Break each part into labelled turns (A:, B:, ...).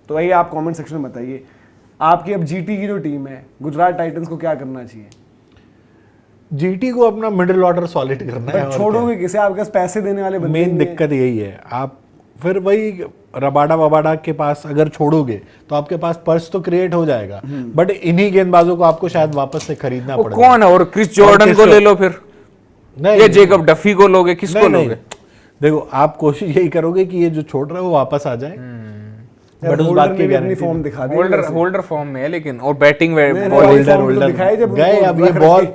A: तो वही आप कमेंट सेक्शन में बताइए, आपकी अब जीटी की जो टीम है गुजरात टाइटंस को क्या करना चाहिए?
B: जीटी को अपना मिडिल ऑर्डर सॉलिड करना है।
A: छोड़ोगे किसे? आपके पास पैसे देने वाले बंदे
B: मेन दिक्कत यही है, आप फिर वही रबाडा वबाडा के पास अगर छोड़ोगे तो आपके पास पर्स तो क्रिएट हो जाएगा, बट इन्हीं गेंदबाजों को आपको शायद वापस से खरीदना पड़ेगा।
C: कौन है? और क्रिस जॉर्डन को ले लो फिर, ये जेकब डफी को लोगे, किसको लोगे?
B: देखो आप कोशिश यही करोगे कि ये जो छोड़ रहा है वो वापस आ जाए, बट उस बात की
A: अपनी फॉर्म दिखा दी,
C: होल्डर फॉर्म में है लेकिन, और बैटिंग
B: होल्डर गए। अब ये बॉल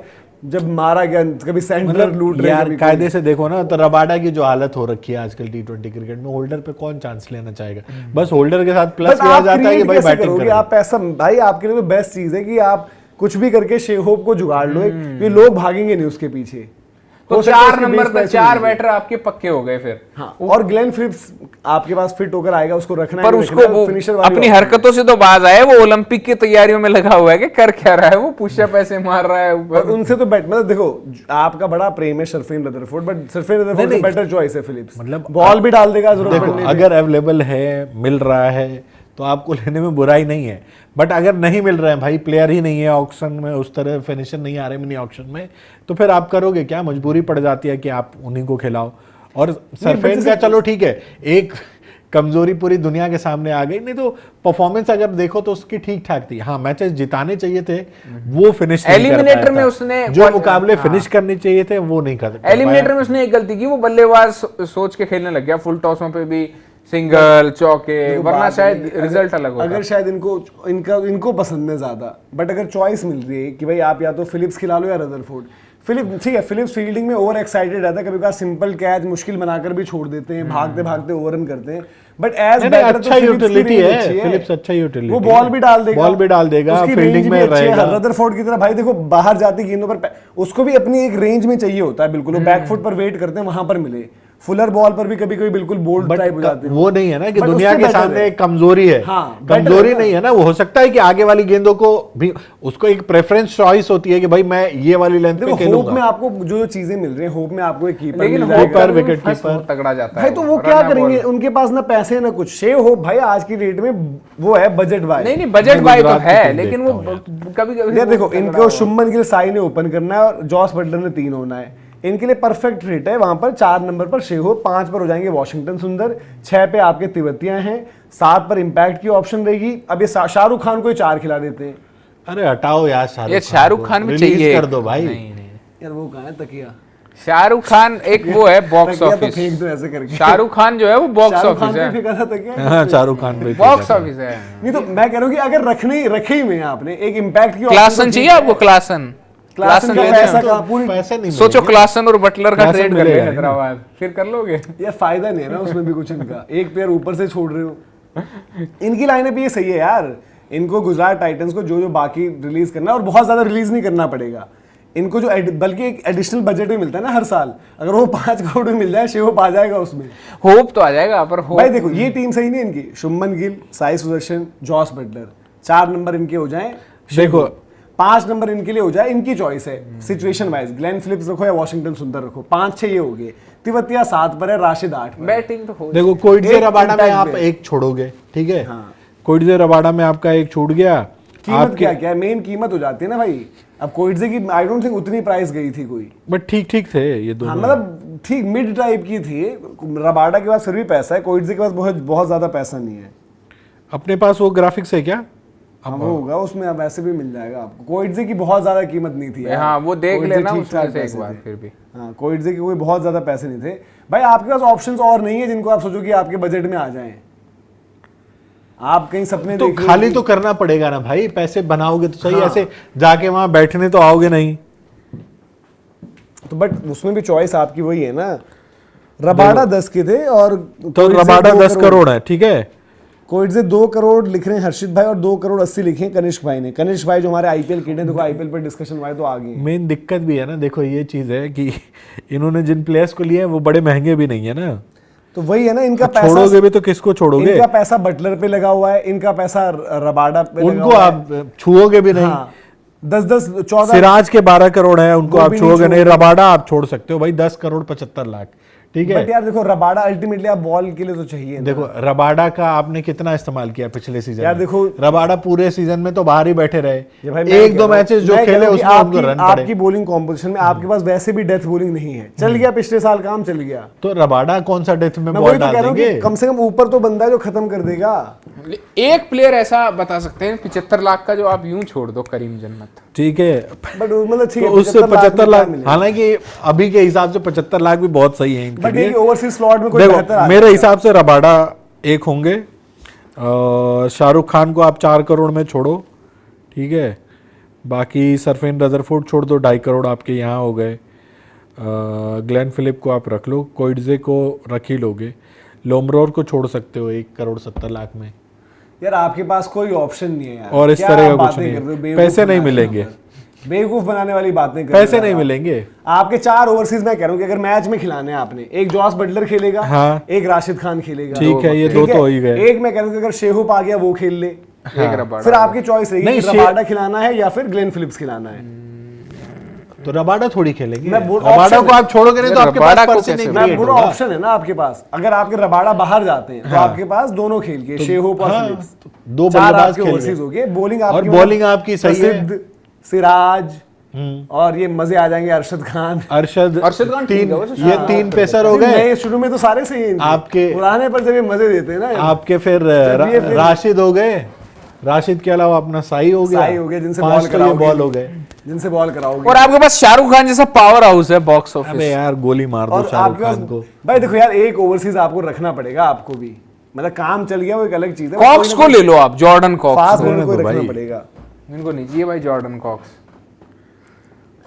A: जब मारा गया, कभी सेंटर लूट रहे
B: यार कायदे से देखो ना, तो रबाडा की जो हालत हो रखी है आजकल T20 क्रिकेट में, होल्डर पे कौन चांस लेना चाहेगा? बस होल्डर के साथ प्लस किया जाता है कि भाई बैटिंग करो।
A: आप पैसा, भाई आपके लिए तो बेस्ट चीज है कि आप कुछ भी करके शेहोप को जुगाड़ लो, क्योंकि लोग भागेंगे नहीं उसके पीछे।
C: तो 4 नंबर पे 4 बैटर आपके पक्के हो गए फिर।
A: हाँ, और ग्लेन फिलिप्स आपके पास फिट होकर आएगा, उसको रखना है,
C: पर उसको वो अपनी हरकतों से तो बाज आया, वो ओलंपिक की तैयारियों में लगा हुआ है कि कर क्या रहा है, वो पुशअप ऐसे मार रहा है ऊपर।
A: उनसे तो बैट, मतलब देखो आपका बड़ा प्रेम है Sherfane Rutherford, but Sherfane Rutherford better choice है फिलिप्स, मतलब बॉल भी डाल देगा जरूरत पड़ने पे।
B: अगर अवेलेबल है, मिल रहा है तो आपको लेने में बुराई नहीं है, बट अगर नहीं मिल रहा है, भाई प्लेयर ही नहीं है ऑक्शन में, उस तरह फिनिशर नहीं आ रहे मिनी ऑक्शन में, तो फिर आप करोगे क्या? मजबूरी पड़ जाती है कि आप उन्हीं को खिलाओ। और सरफेन का चलो ठीक है, एक कमजोरी पूरी दुनिया के सामने आ गई, नहीं तो परफॉर्मेंस अगर देखो तो उसकी ठीक ठाक थी। हाँ, मैचेस जिताने चाहिए थे, वो फिनिश नहीं कर पाया था।
C: एलिमिनेटर में उसने
B: जो मुकाबले फिनिश करने चाहिए थे वो नहीं कर पाया।
C: एलिमिनेटर में उसने एक गलती की, वो बल्लेबाज सोच के खेलने लग गया, फुल टॉसों पे भी सिंगल चौके, वरना शायद रिजल्ट अलग होता।
A: अगर शायद इनको पसंद है ज्यादा, बट अगर चॉइस मिल रही है कि भाई आप या तो फिलिप्स खिला लो या रदरफोर्ड। फिलिप्स ठीक है, फिलिप्स फील्डिंग में ओवर एक्साइटेड रहता है, कभी कभार सिंपल कैच मुश्किल बनाकर भी छोड़ देते हैं, भागते भागते ओवररन करते हैं, बट एज बैटर
B: अच्छा यूटिलिटी है फिलिप्स, अच्छा यूटिलिटी,
A: वो बॉल भी डाल देगा,
B: फील्डिंग में रहेगा।
A: रदरफोर्ड की तरह भाई देखो बाहर जाती गेंदों पर उसको भी अपनी एक रेंज में चाहिए होता है, बिल्कुल वो बैकफुट पर वेट करते हैं वहां पर मिले। फुलर बॉल पर भी कभी कभी बिल्कुल बोल्ड टाइप हो जाती है,
B: वो नहीं है ना कि दुनिया के सामने एक कमजोरी है।
A: हाँ,
B: कमजोरी नहीं है ना, वो हो सकता है कि आगे वाली गेंदों को भी उसको एक प्रेफरेंस चॉइस होती है कि भाई मैं ये वाली लेंथ पे खेलूंगा।
A: होप में आपको जो चीजें मिल रही हैं, होप में आपको एक कीपर
C: मिल
B: जाएगा, विकेट कीपर
C: तगड़ा जाता
A: है भाई, तो वो क्या करेंगे? उनके पास ना पैसे ना कुछ। शेव होप भाई आज की डेट में वो है बजट बाय।
C: नहीं बजट बाय तो है, लेकिन वो कभी
A: देखो इनको शुभमन गिल साई ने ओपन करना है और जॉस बटलर ने 3 होना है, इनके लिए परफेक्ट फिट है। वहां पर 4 नंबर पर शेहो, 5 पर हो जाएंगे वॉशिंगटन सुंदर, 6 पे आपके तिवतिया हैं, 7 पर इंपैक्ट की ऑप्शन रहेगी। अब ये शाहरुख खान को 4 खिला देते हैं।
B: अरे हटाओ यार,
C: शाहरुख खान भी चाहिए,
B: कर दो भाई।
A: यार वो कहाँ है तकिया?
C: शाहरुख खान एक वो है बॉक्स ऑफिस,
A: फेंक दो ऐसे करके।
C: शाहरुख खान जो है वो बॉक्स ऑफिस है।
B: शाहरुख खान भी
C: बॉक्स ऑफिस है।
A: नहीं तो मैं कह रहा हूँ कि अगर रखे ही में आपने एक इंपैक्ट की
C: क्लासन चाहिए आपको, क्लासन
A: का पैसा का पूरी पैसे नहीं,
C: सोचो क्लासन और बटलर का ट्रेड कर ले हैदराबाद, फिर कर लोगे
A: यार, फायदा नहीं है ना उसमें भी कुछ इनका। एक प्लेयर ऊपर से छोड़ रहे हो। इनकी लाइनअप ये सही है यार, इनको गुजरात टाइटंस को जो बाकी रिलीज करना है, और बहुत ज्यादा रिलीज नहीं करना पड़ेगा इनको, जो बल्कि एक एडिशनल बजट भी मिलता है ना हर साल, अगर वो 5 करोड़ भी मिल जाए शेहोप आ जाएगा उसमें।
C: होप तो आ जाएगा, पर
A: भाई देखो ये टीम सही नहीं इनकी, Shubman Gill, Sai Sudharsan, Jos Buttler, 4 number इनके हो जाए,
B: देखो
A: 5 नंबर इनके लिए हो जाए, इनकी चॉइस है सिचुएशन वाइज। ग्लेन फिलिप्स रखो या वॉशिंगटन सुंदर रखो, 5-6 ये हो गए। तिवतिया 7 पर है, राशिद 8 पर।
C: बैटिंग तो हो,
B: देखो कोइटजे रबाडा में आप एक छोड़ोगे, ठीक है, कोइटजे रबाडा में आपका एक छूट गया,
A: कीमत क्या है? मेन कीमत हो जाती है ना भाई। अब कोइटजे की आई डोंट थिंक उतनी प्राइस गई थी कोई,
B: बट ठीक थे ये दोनों।
A: मतलब ठीक मिड टाइप की थी। रबाडा के पास फिर भी पैसा है, कोइटजे के पास बहुत ज्यादा पैसा नहीं है।
B: अपने पास वो ग्राफिक्स है क्या?
A: हाँ वो होगा उसमें, अब वैसे भी मिल जाएगा आपको। कोइटजे की बहुत ज्यादा कीमत नहीं थी।
C: हाँ वो देख लेना उसमें से एक बार फिर भी।
A: हाँ कोइटजे की कोई बहुत ज्यादा पैसे नहीं थे भाई। आपके पास ऑप्शंस और नहीं है जिनको आप सोचो कि आपके बजट में आ जाएं। आप कहीं सपने
B: तो खाली तो करना पड़ेगा ना भाई, पैसे बनाओगे तो सही। ऐसे जाके वहां बैठने तो आओगे नहीं।
A: तो बट उसमें भी चॉइस आपकी वही है ना। रबाडा 10 के थे और
B: तो रबाडा 10 करोड़ है, ठीक है।
A: कोइटजे 2 करोड़ लिख रहे हैं हर्षित भाई, और 2 करोड़ 80 लिखे हैं कनिष्क भाई ने। कनिष्क भाई जो हमारे आईपीएल किड हैं, देखो आईपीएल पर डिस्कशन हुआ है तो आ गए।
B: मेन दिक्कत भी है ना, देखो ये चीज है कि इन्होंने जिन प्लेयर्स को लिए हैं वो बड़े महंगे भी नहीं है ना।
A: तो वही है ना, इनका पैसा
B: छोड़ोगे भी तो किसको छोड़ोगे?
A: इनका पैसा बटलर पे लगा हुआ है, इनका पैसा रबाडा पे
B: उनको आप छुओगे भी नहीं।
A: 10-14
B: सिराज के 12 करोड़ है, उनको आप छुओगे नहीं। रबाडा आप छोड़ सकते हो भाई, 10 करोड़ 75 लाख, ठीक है।
A: बट यार देखो रबाडा अल्टीमेटली आप बॉल के लिए तो चाहिए ना।
B: देखो रबाडा का आपने कितना इस्तेमाल किया पिछले सीजन
A: यार
B: में?
A: देखो
B: रबाडा पूरे सीजन में तो बाहर ही बैठे रहे,
A: ये भाई मैं
B: एक
A: कह
B: दो
A: रहा हूँ-
B: मैचेस जो
A: मैं कह
B: खेले
A: रहा हूँ कि
B: उसमें उनको रन पड़े।
A: आपकी बॉलिंग कॉम्पोजिशन में आपके पास वैसे भी डेथ बॉलिंग नहीं है, चल गया पिछले साल काम चल गया।
B: तो रबाडा कौन सा डेथ में
A: मैं
B: बॉल
A: वही तो
B: डाल
A: कह रहा हूँ
B: देंगे?
A: कि कम से कम ऊपर तो बंदा है जो खत्म कर देगा।
C: एक प्लेयर ऐसा बता सकते हैं 75 लाख का जो आप यूं छोड़ दो, करीम जन्नत।
B: ठीक है,
A: बट मतलब ठीक
B: तो
A: है,
B: उससे 75 लाख,
A: मिलेगा।
B: हालांकि अभी के हिसाब से 75 लाख भी बहुत सही है इनके
A: बट
B: लिए।
A: ये ओवरसीज स्लॉट में कोई
B: देखो
A: बेहतर आ
B: मेरे
A: जाएगा।
B: हिसाब से रबाडा एक होंगे, शाहरुख खान को आप 4 करोड़ में छोड़ो, ठीक है। बाकी सरफेन रदरफोर्ड छोड़ दो, 2.5 करोड़ आपके यहाँ हो गए। ग्लेन फिलिप को आप रख लो, कोइडजे को रख ही लोगे, लोमरोर को छोड़ सकते हो 1 करोड़ 70 लाख में।
A: यार आपके पास कोई ऑप्शन नहीं है यार,
B: और इस
A: क्या
B: तरह का
A: आप
B: कुछ
A: बातें
B: नहीं
A: कर रहे हो?
B: है,
A: बेवकूफ
B: पैसे नहीं
A: बनाने
B: मिलेंगे,
A: वाली- बेवकूफ बनाने वाली बातें कर रहे
B: पैसे
A: हो
B: नहीं
A: यार आप।
B: मिलेंगे।
A: आपके 4 ओवरसीज मैं कह रहा हूँ कि अगर मैच में खिलाने हैं आपने, एक जॉस बटलर खेलेगा,
B: हाँ।
A: एक राशिद खान खेलेगा,
B: ठीक है, ये
A: ठीक
B: दो
A: है?
B: तो हो ही गए।
A: एक मैं कह रहा हूँ कि अगर शेहूप आ गया वो खेल ले,
C: एक रबाडा
A: फिर आपकी चॉइस रहेगी
B: नहीं,
A: कि रबाडा खिलाना है या फिर ग्लेन फिलिप्स खिलाना है।
B: तो रबाडा थोड़ी खेलेंगे,
A: मैं बोल-
B: रबाडा
A: option
B: को आप छोड़ोगे नहीं तो
C: यार
B: आपके
C: रबाडा
B: पास
C: को
B: पर्ची
C: कैसे-
B: नहीं
A: मैं
B: क्रिएट
A: पूरा
B: होगा।
A: ऑप्शन है ना आपके पास, अगर आपके रबाडा बाहर जाते हैं तो आपके पास दोनों खेल के शेहूप और
B: हाँ,
A: फिलिप्स,
B: तो 2
A: चार
B: बल्लेबाज
A: आपके
B: खेल
A: ओवरसीज
B: गए।
A: हो गए, बॉलिंग
B: और
A: आपकी
B: bowling
A: मतलब
B: आपकी सही है।
A: प्रसिद्ध सिराज और ये मजे आ जाएंगे अरशद खान।
B: अरशद
C: खान ठीक है, वैसे
B: ये 3 पेसर हो गए
A: नए शुरू में तो सारे सही हैं,
B: आपके-
A: पुराने पर जब ये मजे देते हैं ना
B: आपके, फिर
A: जब ये फिर-
B: राशिद हो गए, राशिद के अलावा अपना साई हो गया,
A: साई हो गए जिनसे
B: 5
A: बॉल
B: तो ये
A: कराओगे,
B: बॉल हो गए।
A: जिनसे बॉल कराओगे।
C: और आपके पास शाहरुख खान जैसा पावर हाउस है बॉक्स
B: अबे
C: ऑफिस।
B: यार गोली मार दो
A: और
B: शाहरुख
A: आपके पास
B: खान को।
A: भाई देखो यार एक ओवरसीज आपको रखना पड़ेगा, आपको भी मतलब काम चल गया वो एक अलग चीज है।
C: कॉक्स को ले लो आप, जॉर्डन कॉक्स
A: फास्ट
C: को।
A: बॉलर को
B: रहने दो
A: रखना
B: भाई।
A: पड़ेगा।
C: इनको नहीं चाहिए भाई जॉर्डन कॉक्स।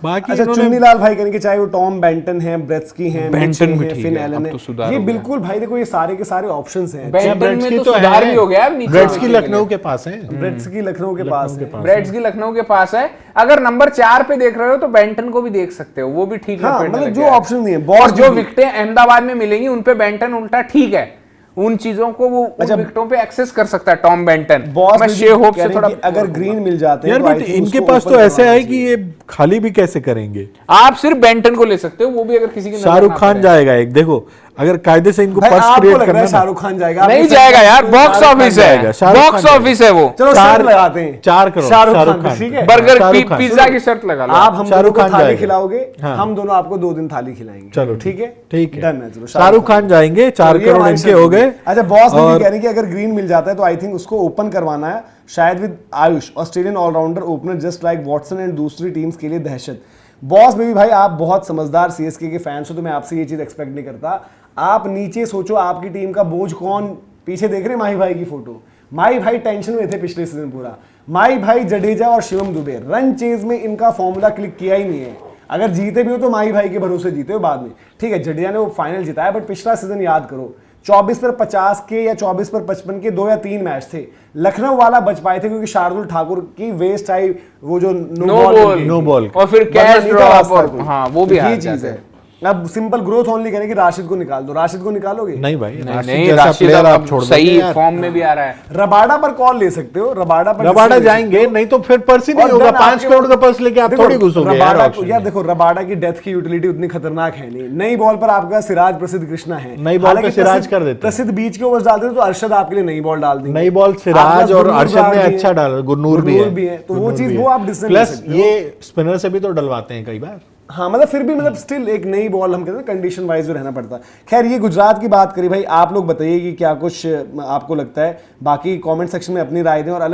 B: बाकी
A: अच्छा
B: इन्होंने-
A: चुन्नी लाल भाई कहने कि चाहे वो टॉम बेंटन है, ब्रेट्सकी हैं,
C: बेंटन
A: मिचे
C: भी
A: हैं,
C: ठीक
A: फिन
C: है,
A: एलन
C: अब
A: है,
C: तो सुधार
A: ये
C: हो गया।
A: बिल्कुल भाई देखो ये सारे के सारे ऑप्शंस हैं।
C: बेंटन
B: ब्रेट्स की
C: में तो
B: तो
C: सुधार
B: है,
C: भी हो गया अब नीचे
B: ब्रेट्स की
C: आने के
B: लखनऊ
C: लिए।
B: के पास है।
A: ब्रेट्सकी लखनऊ के पास है।
C: ब्रेड्स की लखनऊ के पास है। अगर नंबर 4 पे देख रहे हो तो बेंटन को भी देख सकते हो, वो भी ठीक
A: हाँ,
C: लपेटने
A: मतलब
C: लग
A: जो
C: गया है।
A: ऑप्शन नहीं है,
C: और
A: बॉस
C: जो
A: भी-
C: विकेटें अहमदाबाद में मिलेंगी उन पे बेंटन उल्टा ठीक है, उन चीजों को वो उन
A: अच्छा,
C: विकेटों पे एक्सेस कर सकता है टॉम बेंटन।
A: बॉस
C: मैं
A: भी
C: शे होप
A: कह
C: से
A: रहे हैं
C: थोड़ा
A: कि अगर ग्रीन मिल जाते हैं
B: यार
A: तो I
B: बट
A: think
B: इनके
A: उसको
B: पास
A: open
B: तो ऐसे
A: करवाना
B: है कि
A: चाहिए।
B: ये खाली भी कैसे करेंगे।
C: आप सिर्फ बेंटन को ले सकते हो, वो भी अगर किसी की नजर
B: शाहरुख
C: ना
B: खान
C: पड़े।
B: जाएगा एक, देखो अगर कायदे से इनको
A: भाई
B: पर्स
A: आपको
B: क्रिएट
A: लग रहा
B: करना
A: है
B: है ना,
A: शाहरुख खान जाएगा?
C: नहीं
A: आपको
C: जाएगा यार,
A: शाहरुख
C: बॉक्स
A: खान
C: ऑफिस
B: जाएगा,
C: है,
B: शाहरुख
C: बॉक्स
B: खान
C: ऑफिस है वो।
A: चलो
B: चार-
A: शर्त लगाते हैं
B: 4 करोड़
A: शाहरुख
B: शाहरुख
A: खान
B: खान
A: पे, ठीक है?
C: बर्गर
B: शाहरुख खान।
C: पिज्जा की शर्त लगा लो।
A: आप हम दोनों
B: शाहरुख
A: को
B: खान
A: थाली
B: जाएगा।
A: खिलाओगे,
B: हाँ।
A: हम दोनों आपको 2 दिन थाली खिलाएंगे।
B: चलो
A: ठीक है,
B: ठीक है,
A: डन है। चलो
B: शाहरुख खान जाएंगे, 4
A: तो ये
B: करोड़
A: हमारी
B: इनके
A: शर्त
B: हो
A: होगी।
B: गए।
A: अच्छा बॉस भी
B: और-
A: कह रहे हैं कि अगर ग्रीन मिल जाता है तो आई थिंक उसको ओपन करवाना है, शायद with Ayush, Australian allrounder opener just like Watson and दूसरी टीम्स के लिए दहशत। बॉस बेबी भाई आप बहुत समझदार सीएसके के फैंस हो, तो मैं आपसे ये चीज एक्सपेक्ट नहीं करता। आप नीचे सोचो आपकी टीम का बोझ कौन, पीछे देख रहे हैं माही भाई की फोटो, माही भाई टेंशन में थे पिछले सीजन पूरा। माही भाई, जडेजा और शिवम दुबे रन चेज में इनका फॉर्मूला क्लिक किया ही नहीं है। अगर जीते भी हो तो माही भाई के भरोसे जीते हो बाद में, ठीक है। जडेजा ने वो फाइनल जिताया, बट पिछला सीजन याद करो 24 पर 50 के या 24 पर 55 के 2 या 3 मैच थे। लखनऊ वाला बच पाए थे क्योंकि शार्दुल ठाकुर की वेस्ट आई, वो जो
C: नो बॉल,
B: नो बॉल।
C: और फिर
A: वरना
C: कैच
A: नहीं था
C: ड्रॉप
A: रास्ता
C: और
A: कोई।
C: हाँ वो भी
A: ये
C: हार
A: चीज
C: जाते
A: है।
C: हैं।
A: अब सिंपल ग्रोथ ओनली करें कि राशिद को निकाल दो, राशिद को निकालोगे?
B: नहीं भाई,
C: नहीं
B: राशिद
C: नहीं,
B: जैसा
C: राशिद
B: प्लेयर आप
C: अब
B: छोड़
C: सही
B: दोगे यार।
C: फॉर्म में भी आ रहा है।
A: रबाडा पर कॉल ले सकते हो, रबाडा पर
B: रबाडा
A: जिससे ले
B: जाएंगे, नहीं तो फिर पर्स ही
A: सकते हो।
B: नहीं
A: और
B: होगा।
A: then
B: 5
A: आपके
B: करोड़ का
A: पास-
B: पर्स लेके आप
A: देखो,
B: थोड़ी घुसोगे यार
A: रबाडा
B: auction
A: यार
B: में।
A: देखो रबाडा की डेथ की यूटिलिटी उतनी खतरनाक है नहीं। नई बॉल पर आपका सिराज प्रसिद्ध कृष्णा है,
B: नई बॉल
A: हालांकि
B: पे सिराज
A: प्रसिद्ध-
B: कर देते हैं।
A: प्रसिद्ध बीच के ओवर्स डालते थे तो अरशद आपके लिए नई बॉल डाल देंगे।
B: नई बॉल
A: आपके
B: सिराज
A: पास
B: और
A: गुरनूर
B: अरशद
A: ब्रार
B: ने
A: भी
B: अच्छा
A: है,
B: डाला, गुरनूर भी है,
A: तो वो
B: गुरनूर
A: चीज
B: भी
A: वो
B: है।
A: आप डिसीजन ले
B: प्लस
A: सकते हो।
B: ये स्पिनर से भी तो डलवाते हैं कई बार।
A: हाँ मतलब फिर भी मतलब स्टिल एक नई बॉल हम कहते हैं कंडीशन वाइज जो रहना पड़ता है। खैर ये गुजरात की बात करी भाई, आप लोग बताइए कि क्या कुछ आपको लगता है, बाकी कमेंट सेक्शन में अपनी राय दें और अलग